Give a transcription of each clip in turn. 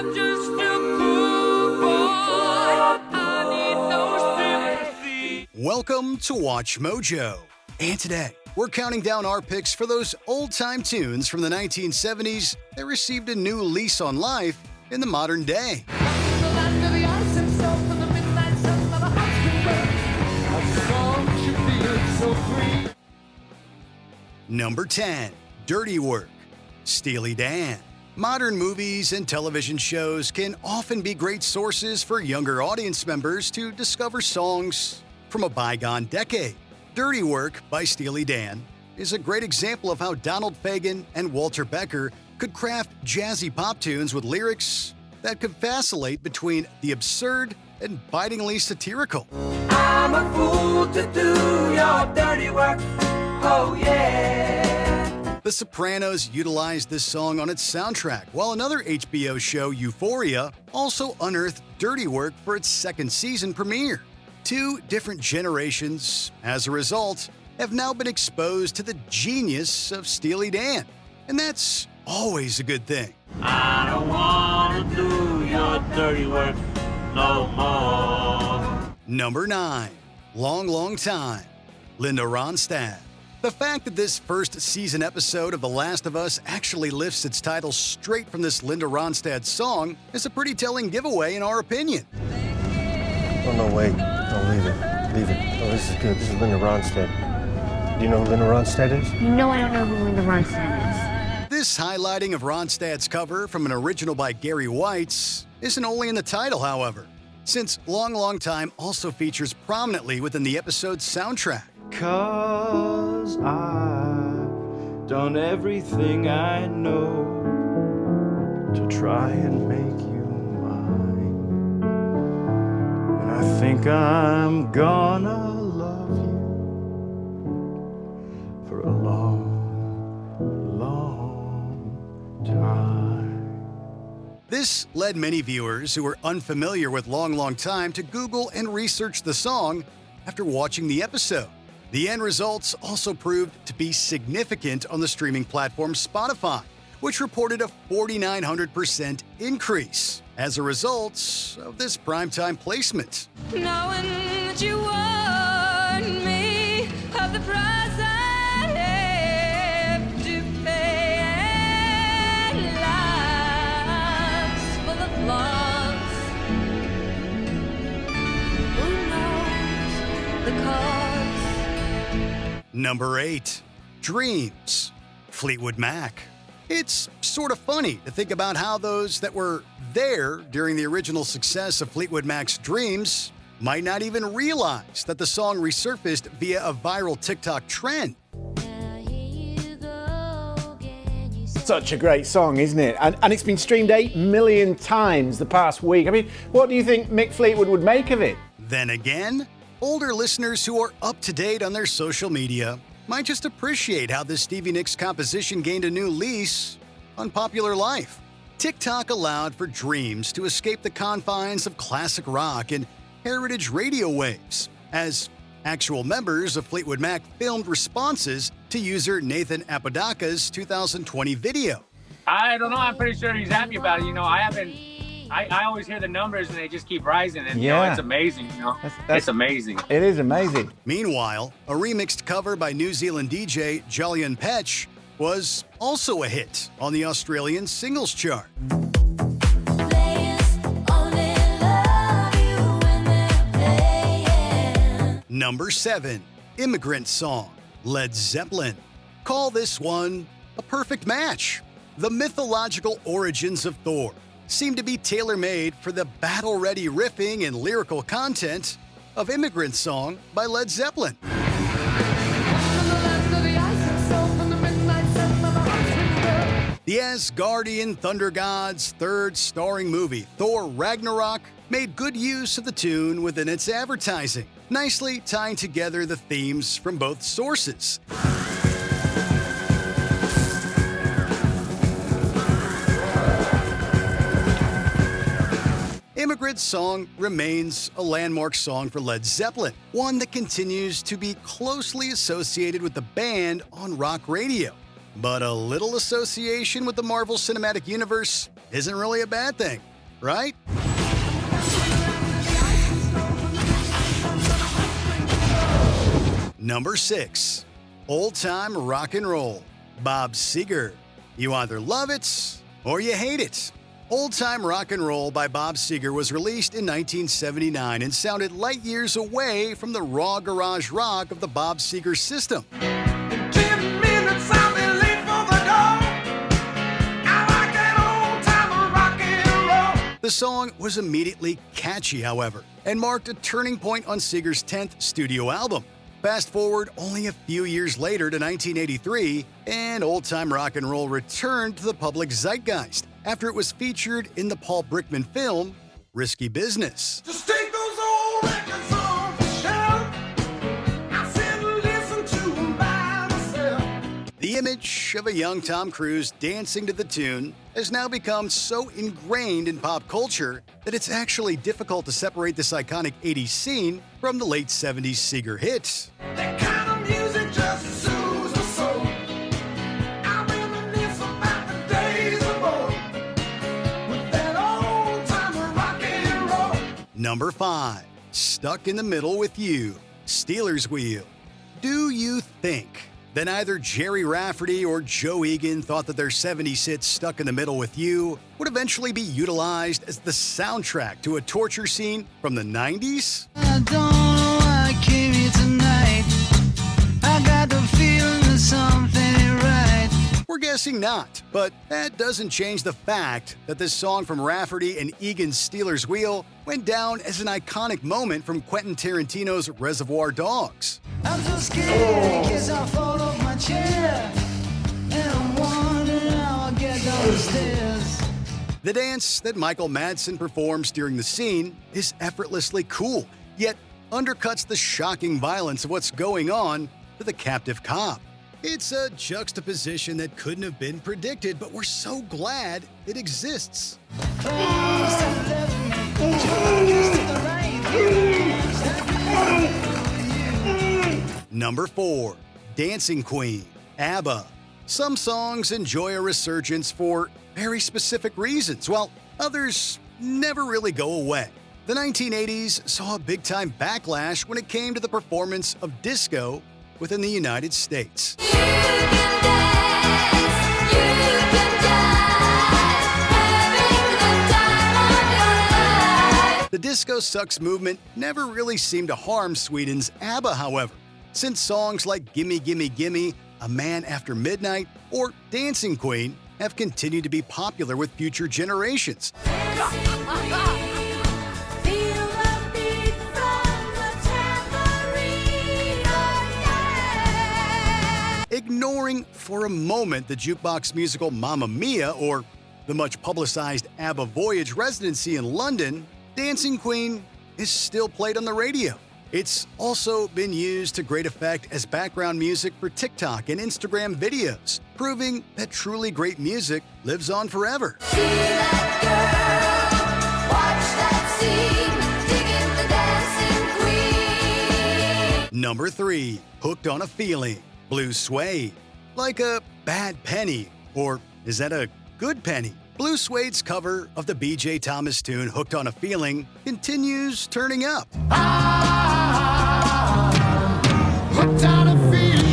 I'm just a poor boy. I need no sympathy. Welcome to Watch Mojo. And today, we're counting down our picks for those old-time tunes from the 1970s that received a new lease on life in the modern day. Number 10, Dirty Work, Steely Dan. Modern movies and television shows can often be great sources for younger audience members to discover songs from a bygone decade. Dirty Work by Steely Dan is a great example of how Donald Fagen and Walter Becker could craft jazzy pop tunes with lyrics that could vacillate between the absurd and bitingly satirical. I'm a fool to do your dirty work. Oh yeah. The Sopranos utilized this song on its soundtrack, while another HBO show, Euphoria, also unearthed Dirty Work for its second season premiere. Two different generations, as a result, have now been exposed to the genius of Steely Dan. And that's always a good thing. I don't want to do your dirty work no more. Number 9, Long, Long Time, Linda Ronstad. The fact that this first season episode of The Last of Us actually lifts its title straight from this Linda Ronstadt song is a pretty telling giveaway in our opinion. Oh, no, wait. No, leave it. Leave it. Oh, this is good. This is Linda Ronstadt. Do you know who Linda Ronstadt is? You know I don't know who Linda Ronstad is. This highlighting of Ronstadt's cover from an original by Gary White's isn't only in the title, however, since Long, Long Time also features prominently within the episode's soundtrack. 'Cause I've done everything I know to try and make you mine. And I think I'm gonna love you for a long, long time. This led many viewers who were unfamiliar with Long, Long Time to Google and research the song after watching the episode. The end results also proved to be significant on the streaming platform Spotify, which reported a 4,900% increase as a result of this primetime placement. Knowing that you warned me of the price I have to pay, and life's full of flaws. Who knows the cause? Number 8, Dreams, Fleetwood Mac. It's sort of funny to think about how those that were there during the original success of Fleetwood Mac's Dreams might not even realize that the song resurfaced via a viral TikTok trend. Such a great song, isn't it? And it's been streamed 8 million times the past week. I mean, what do you think Mick Fleetwood would make of it? Then again, older listeners who are up to date on their social media might just appreciate how this Stevie Nicks composition gained a new lease on popular life. TikTok allowed for Dreams to escape the confines of classic rock and heritage radio waves, as actual members of Fleetwood Mac filmed responses to user Nathan Apodaca's 2020 video. I don't know. I'm pretty sure he's happy about it. I always hear the numbers and they just keep rising. And, it's amazing, It's amazing. It is amazing. Meanwhile, a remixed cover by New Zealand DJ Julian Petch was also a hit on the Australian singles chart. Number 7, Immigrant Song, Led Zeppelin. Call this one a perfect match. The mythological origins of Thor seem to be tailor-made for the battle-ready riffing and lyrical content of Immigrant Song by Led Zeppelin. The Asgardian thunder god's third starring movie, Thor Ragnarok, made good use of the tune within its advertising, nicely tying together the themes from both sources. Immigrant Song remains a landmark song for Led Zeppelin, one that continues to be closely associated with the band on rock radio. But a little association with the Marvel Cinematic Universe isn't really a bad thing. right? Number 6. Old-Time Rock and Roll, Bob Seger. You either love it or you hate it. Old-Time Rock and Roll by Bob Seger was released in 1979 and sounded light years away from the raw garage rock of the Bob Seger system. 10 minutes, I'll be late for the door. I like that old-time rock and roll. The song was immediately catchy, however, and marked a turning point on Seger's 10th studio album. Fast forward only a few years later to 1983, and old-time rock and roll returned to the public zeitgeist after it was featured in the Paul Brickman film, Risky Business. Just take those old records off the shelf. I said listen to them by myself. The image of a young Tom Cruise dancing to the tune has now become so ingrained in pop culture that it's actually difficult to separate this iconic 80s scene from the late 70s Seger hits. That kind of music just soothes my soul. I reminisce about the days of old with that old-time rock and roll. Number 5. Stuck in the Middle with You, Steelers Wheel. Do you think that either Jerry Rafferty or Joe Egan thought that their 70s hit Stuck in the Middle with You would eventually be utilized as the soundtrack to a torture scene from the 90s? I don't know why I came here tonight. I got the feeling that something ain't right. We're guessing not, but that doesn't change the fact that this song from Rafferty and Egan's Steelers Wheel went down as an iconic moment from Quentin Tarantino's Reservoir Dogs. I'm so scared in case I fall off my chair. And I'm wondering how I'll get down the stairs. The dance that Michael Madsen performs during the scene is effortlessly cool, yet undercuts the shocking violence of what's going on to the captive cop. It's a juxtaposition that couldn't have been predicted, but we're so glad it exists. Number 4. Dancing Queen, ABBA. Some songs enjoy a resurgence for very specific reasons, while others never really go away. The 1980s saw a big-time backlash when it came to the performance of disco within the United States. The Disco Sucks movement never really seemed to harm Sweden's ABBA, however, since songs like Gimme Gimme Gimme, A Man After Midnight, or Dancing Queen have continued to be popular with future generations. Ignoring for a moment the jukebox musical Mamma Mia or the much publicized ABBA Voyage residency in London, Dancing Queen is still played on the radio. It's also been used to great effect as background music for TikTok and Instagram videos, proving that truly great music lives on forever. See that girl, watch that scene, digging the dancing queen. Number 3. Hooked on a Feeling, Blue Suede. Like a bad penny, or is that a good penny? Blue Suede's cover of the B.J. Thomas tune Hooked on a Feeling continues turning up. Hooked on a feeling.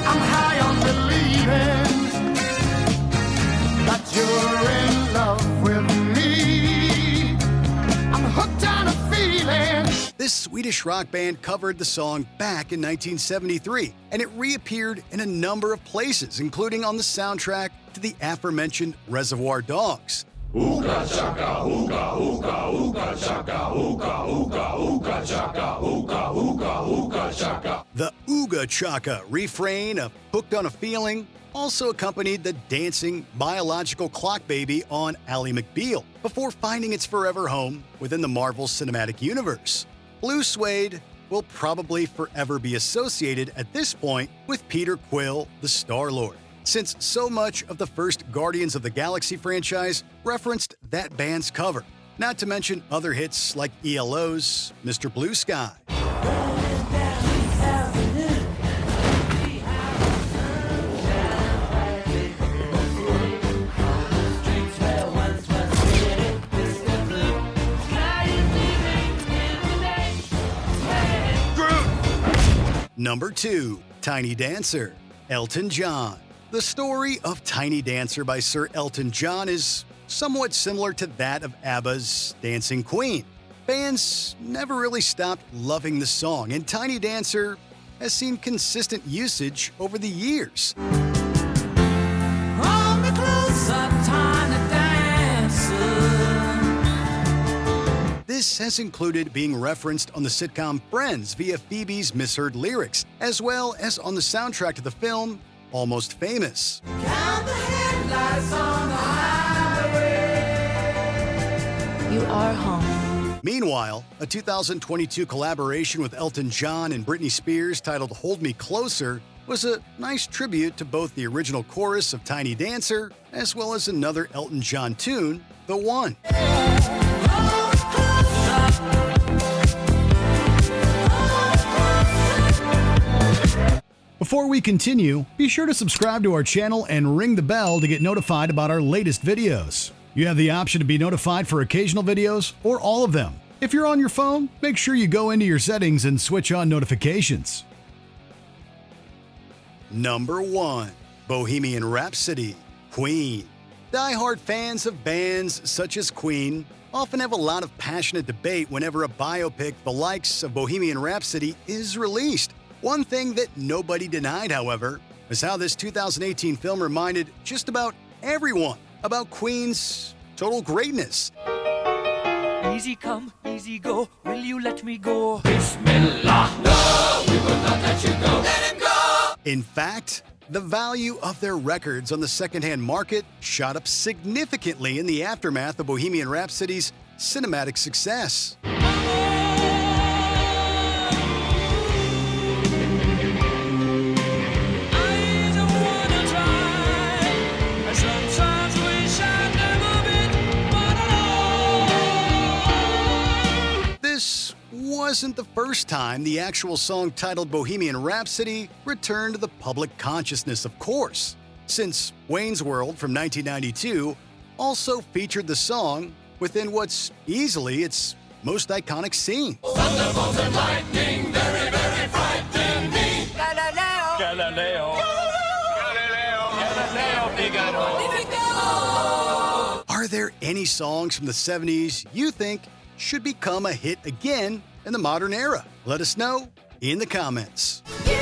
I'm high on believing that you're in love with me. I'm hooked on a feeling. This Swedish rock band covered the song back in 1973, and it reappeared in a number of places, including on the soundtrack to the aforementioned Reservoir Dogs. Ooga chaka, ooga, ooga, ooga chaka, ooga, ooga, ooga chaka, ooga, ooga, ooga chaka. The Ooga Chaka refrain of Hooked on a Feeling also accompanied the dancing biological clock baby on Ally McBeal before finding its forever home within the Marvel Cinematic Universe. Blue Suede will probably forever be associated at this point with Peter Quill, the Star-Lord, since so much of the first Guardians of the Galaxy franchise referenced that band's cover, not to mention other hits like ELO's Mr. Blue Sky. Number 2. Tiny Dancer, Elton John. The story of Tiny Dancer by Sir Elton John is somewhat similar to that of ABBA's Dancing Queen. Fans never really stopped loving the song, and Tiny Dancer has seen consistent usage over the years. Hold me closer, tiny dancer. This has included being referenced on the sitcom Friends via Phoebe's misheard lyrics, as well as on the soundtrack to the film Almost Famous. Count the headlights on the highway. You are home. Meanwhile, a 2022 collaboration with Elton John and Britney Spears titled Hold Me Closer was a nice tribute to both the original chorus of Tiny Dancer as well as another Elton John tune, The One. Before we continue, be sure to subscribe to our channel and ring the bell to get notified about our latest videos. You have the option to be notified for occasional videos or all of them. If you're on your phone, make sure you go into your settings and switch on notifications. Number 1. Bohemian Rhapsody, Queen. Die-hard fans of bands such as Queen often have a lot of passionate debate whenever a biopic the likes of Bohemian Rhapsody is released. One thing that nobody denied, however, is how this 2018 film reminded just about everyone about Queen's total greatness. Easy come, easy go. Will you let me go? Bismillah. No, we will not let you go. Let him go. In fact, the value of their records on the secondhand market shot up significantly in the aftermath of Bohemian Rhapsody's cinematic success. This wasn't the first time the actual song titled Bohemian Rhapsody returned to the public consciousness, of course, since Wayne's World from 1992 also featured the song within what's easily its most iconic scene. Thunderbolts and lightning, very, very frightening. Galileo. Galileo. Galileo Figaro. Are there any songs from the 70s you think should become a hit again in the modern era? Let us know in the comments. You